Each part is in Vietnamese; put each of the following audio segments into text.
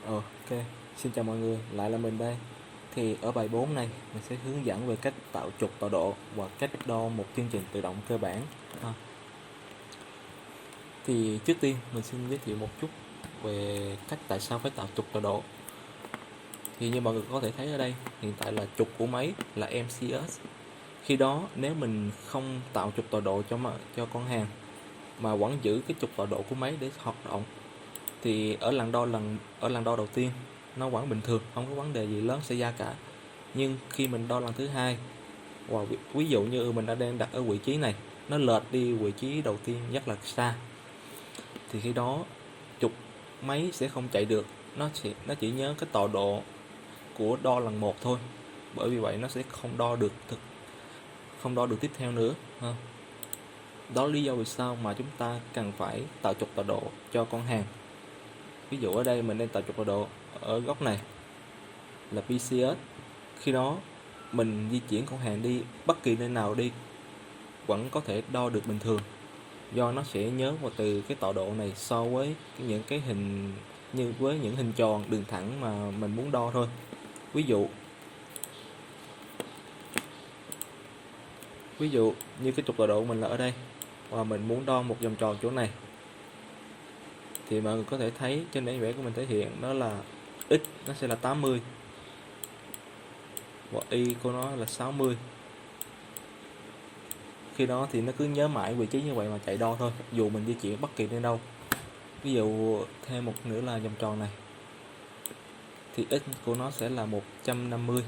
Ok, xin chào mọi người, lại là mình đây. Thì ở bài 4 này, mình sẽ hướng dẫn về cách tạo trục tọa độ và cách đo một chương trình tự động cơ bản. Ha. Thì trước tiên, mình xin giới thiệu một chút về cách tại sao phải tạo trục tọa độ. Thì như mọi người có thể thấy ở đây, hiện tại là trục của máy là MCS. Khi đó, nếu mình không tạo trục tọa độ cho con hàng mà vẫn giữ cái trục tọa độ của máy để hoạt động, thì ở lần đo đầu tiên nó vẫn bình thường, không có vấn đề gì lớn xảy ra cả. Nhưng khi mình đo lần thứ hai, và ví dụ như mình đang đặt ở vị trí này, nó lệch đi vị trí đầu tiên rất là xa, thì khi đó trục máy sẽ không chạy được. Nó chỉ nhớ cái tọa độ của đo lần một thôi, bởi vì vậy nó sẽ không đo được tiếp theo nữa ha. Đó là lý do vì sao mà chúng ta cần phải tạo trục tọa độ cho con hàng. Ví dụ ở đây mình đang tạo trục tọa độ ở góc này là PCS. Khi đó mình di chuyển con hàng đi bất kỳ nơi nào đi vẫn có thể đo được bình thường, do nó sẽ nhớ vào từ cái tọa độ này so với những cái hình như với những hình tròn đường thẳng mà mình muốn đo thôi. Ví dụ như cái trục tọa độ mình là ở đây, và mình muốn đo một vòng tròn chỗ này, thì mọi người có thể thấy trên bản vẽ của mình thể hiện đó là x nó sẽ là 80 và y của nó là 60. Khi đó thì nó cứ nhớ mãi vị trí như vậy mà chạy đo thôi, dù mình di chuyển bất kỳ nơi đâu. Ví dụ thêm một nữa là vòng tròn này, thì x của nó sẽ là 150,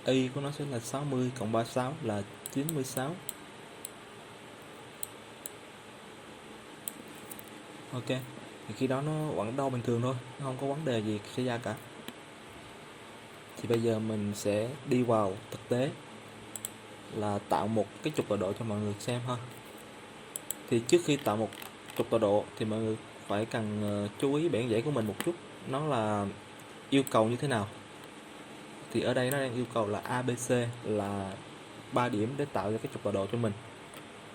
y của nó sẽ là 60 cộng 36 là 96. Ok, thì khi đó nó vẫn đo bình thường thôi, nó không có vấn đề gì xảy ra cả. Thì bây giờ mình sẽ đi vào thực tế là tạo một cái trục tọa độ cho mọi người xem ha. Thì trước khi tạo một trục tọa độ thì mọi người phải cần chú ý bản vẽ của mình một chút, nó là yêu cầu như thế nào. Thì ở đây nó đang yêu cầu là ABC là 3 điểm để tạo ra cái trục tọa độ cho mình.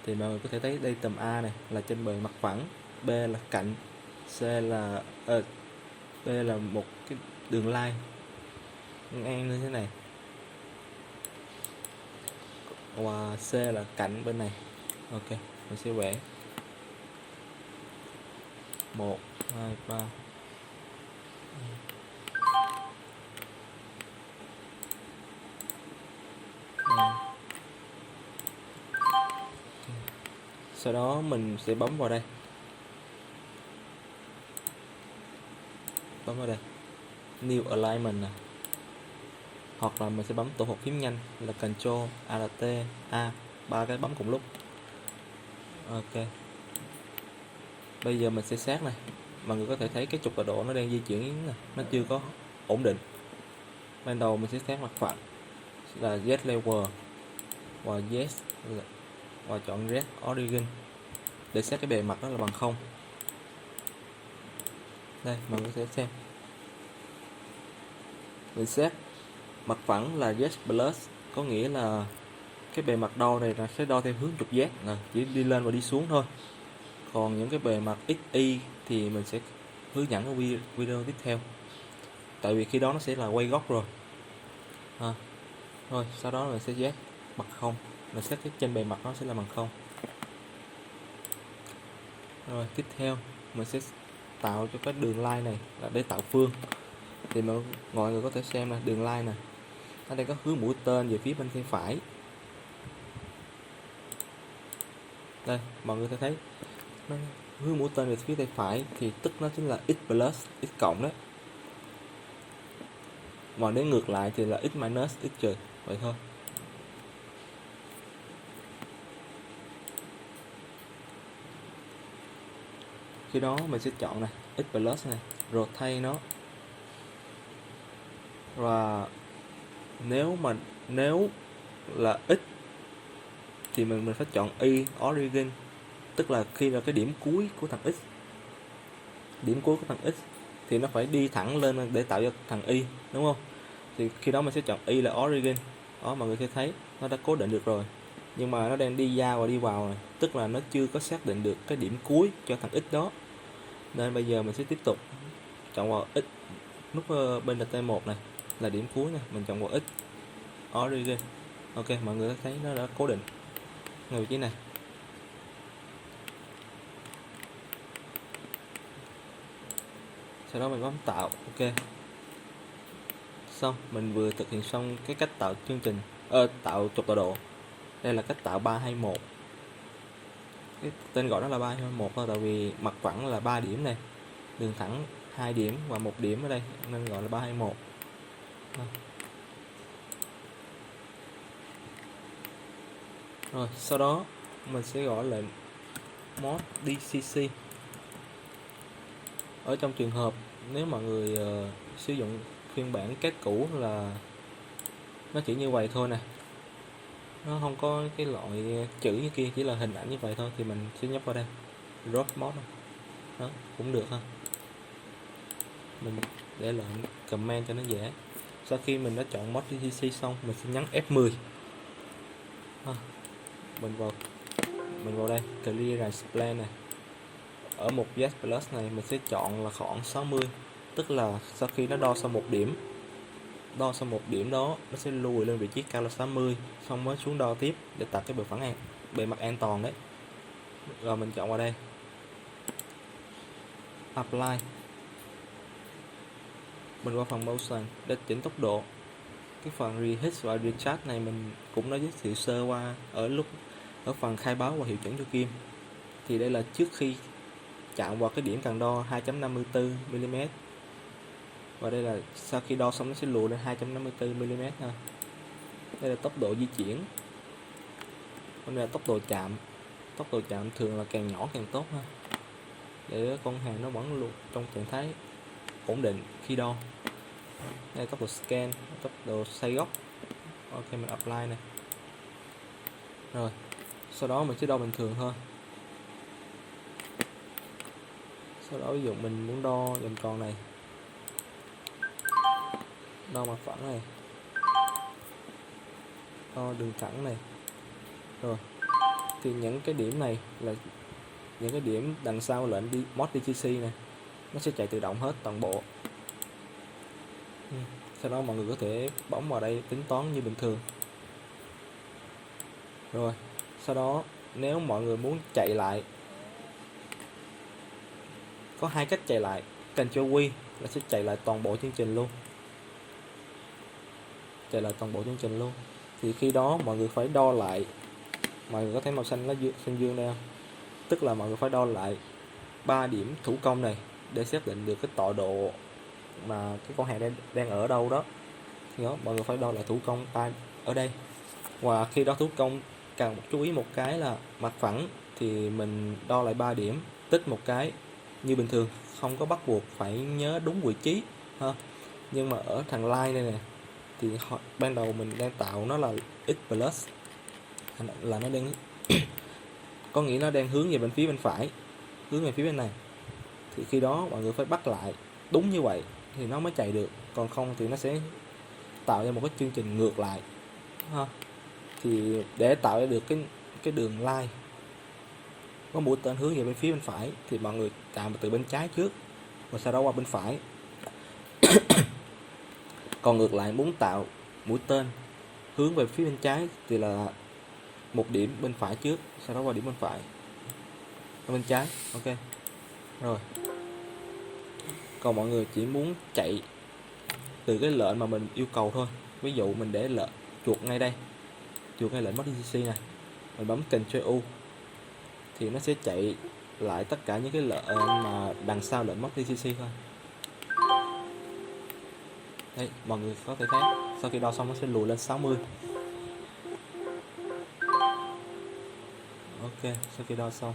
Thì mọi người có thể thấy đây, tầm A này là trên bề mặt phẳng, B là cạnh, B là một cái đường line ngang như thế này, và C là cạnh bên này. Ok, mình sẽ vẽ 1 2 3. Sau đó mình sẽ bấm vào đây, New Alignment này. Hoặc là mình sẽ bấm tổ hợp phím nhanh là Ctrl Alt A, 3 cái bấm cùng lúc. Ok, bây giờ mình sẽ xét này. Mọi người có thể thấy cái trục tọa độ nó đang di chuyển này, nó chưa có ổn định. Ban đầu mình sẽ xét mặt phẳng là Z level và và chọn Z origin để xét cái bề mặt đó là bằng 0. Đây, mọi người sẽ xem. Mình xét mặt phẳng là Z plus, có nghĩa là cái bề mặt đo này là sẽ đo theo hướng trục Z, chỉ đi lên và đi xuống thôi. Còn những cái bề mặt XY thì mình sẽ hướng dẫn ở video tiếp theo, tại vì khi đó nó sẽ là quay góc rồi. Rồi sau đó mình sẽ Z bằng 0, mình xét cái trên bề mặt nó sẽ là bằng 0. Rồi tiếp theo mình sẽ tạo cho cái đường line này là để tạo phương. Thì mọi người có thể xem là đường line này, nó đang có hướng mũi tên về phía bên tay phải. Đây, mọi người có thấy nó hướng mũi tên về phía tay phải thì tức nó chính là x plus, x cộng đấy. Mà nếu ngược lại thì là x minus, x trừ, vậy thôi. Khi đó mình sẽ chọn này, x plus này, rotate nó. Và nếu là x thì mình phải chọn y origin, tức là khi là cái điểm cuối của thằng x. Điểm cuối của thằng x thì nó phải đi thẳng lên để tạo ra thằng y, đúng không? Thì khi đó mình sẽ chọn y là origin. Đó, mọi người sẽ thấy nó đã cố định được rồi, nhưng mà nó đang đi ra và đi vào này, tức là nó chưa có xác định được cái điểm cuối cho thằng x đó. Nên bây giờ mình sẽ tiếp tục chọn vào X, nút bên T1 này là điểm cuối này, mình chọn vào X Origin. Ok, mọi người thấy nó đã cố định ngay vị trí này. Sau đó mình bấm tạo. Ok, xong mình vừa thực hiện xong cái cách tạo chương trình tạo trục tọa độ. Đây là cách tạo 321. Cái tên gọi nó là 321 thôi, tại vì mặt phẳng là 3 điểm này, đường thẳng 2 điểm và 1 điểm ở đây nên gọi là 321. Rồi sau đó mình sẽ gọi lệnh mod DCC. Ở trong trường hợp nếu mọi người sử dụng phiên bản các cũ là nó chỉ như vậy thôi nè, nó không có cái loại chữ như kia, chỉ là hình ảnh như vậy thôi, thì mình sẽ nhấp vào đây drop mod đó cũng được ha. Mình để lệnh comment cho nó dễ. Sau khi mình đã chọn mod DCC xong, mình sẽ nhấn F10. Mình vào đây clearance plan này, ở mục yes plus này mình sẽ chọn là khoảng 60, tức là sau khi nó đo xong một điểm đó nó sẽ lùi lên vị trí cao là 60, xong mới xuống đo tiếp để tạo cái bề mặt an toàn đấy. Rồi mình chọn vào đây apply, mình qua phần motion để chỉnh tốc độ. Cái phần reheat và recharge này mình cũng đã giới thiệu sơ qua ở phần khai báo và hiệu chỉnh cho kim. Thì đây là trước khi chạm vào cái điểm cần đo 2.54 mm, và đây là sau khi đo xong nó sẽ lùi lên 2.54 mm ha. Đây là tốc độ di chuyển, còn đây là tốc độ chạm. Tốc độ chạm thường là càng nhỏ càng tốt ha, để con hàng nó vẫn luôn trong trạng thái ổn định khi đo. Đây là tốc độ scan, tốc độ xoay góc. Ok, mình apply này. Rồi sau đó mình sẽ đo bình thường thôi. Sau đó ví dụ mình muốn đo vòng tròn này, đo mặt phẳng này, đo đường thẳng này. Rồi thì những cái điểm này là những cái điểm đằng sau lệnh mod DCC này, nó sẽ chạy tự động hết toàn bộ. Sau đó mọi người có thể bấm vào đây tính toán như bình thường. Rồi sau đó nếu mọi người muốn chạy lại, có hai cách chạy lại. Ctrl Q là sẽ chạy lại toàn bộ chương trình luôn. Thì khi đó mọi người phải đo lại, mọi người có thấy màu xanh nó xanh dương đây không? Tức là mọi người phải đo lại 3 điểm thủ công này để xác định được cái tọa độ mà cái con hàng đang ở đâu đó. Thì đó, mọi người phải đo lại thủ công ở đây. Và khi đo thủ công cần chú ý một cái là mặt phẳng thì mình đo lại 3 điểm, tích một cái như bình thường, không có bắt buộc phải nhớ đúng vị trí ha. Nhưng mà ở thằng line này nè, thì ban đầu mình đang tạo nó là x plus, là nó đang có nghĩa nó đang hướng về bên phải, hướng về phía bên này. Thì khi đó mọi người phải bắt lại đúng như vậy thì nó mới chạy được, còn không thì nó sẽ tạo ra một cái chương trình ngược lại ha. Thì để tạo ra được cái đường line có mũi tên hướng về bên phải thì mọi người chạm từ bên trái trước, và sau đó qua bên phải. Còn ngược lại, muốn tạo mũi tên hướng về phía bên trái thì là một điểm bên phải trước, sau đó qua điểm bên phải, bên trái. Ok rồi. Còn mọi người chỉ muốn chạy từ cái lệnh mà mình yêu cầu thôi. Ví dụ mình để chuột ngay đây, chuột ngay lệnh mod DCC này, mình bấm Ctrl U thì nó sẽ chạy lại tất cả những cái lệnh mà đằng sau lệnh mod DCC thôi. Đây, mọi người có thể thấy sau khi đo xong nó sẽ lùi lên 60. Ok, sau khi đo xong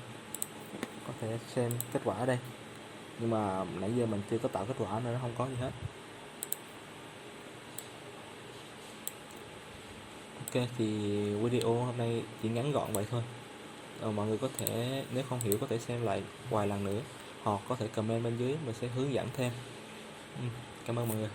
có thể xem kết quả ở đây, nhưng mà nãy giờ mình chưa có tạo kết quả nên nó không có gì hết. Ok, thì video hôm nay chỉ ngắn gọn vậy thôi. Mọi người có thể, nếu không hiểu có thể xem lại vài lần nữa, hoặc có thể comment bên dưới mình sẽ hướng dẫn thêm. Cảm ơn mọi người.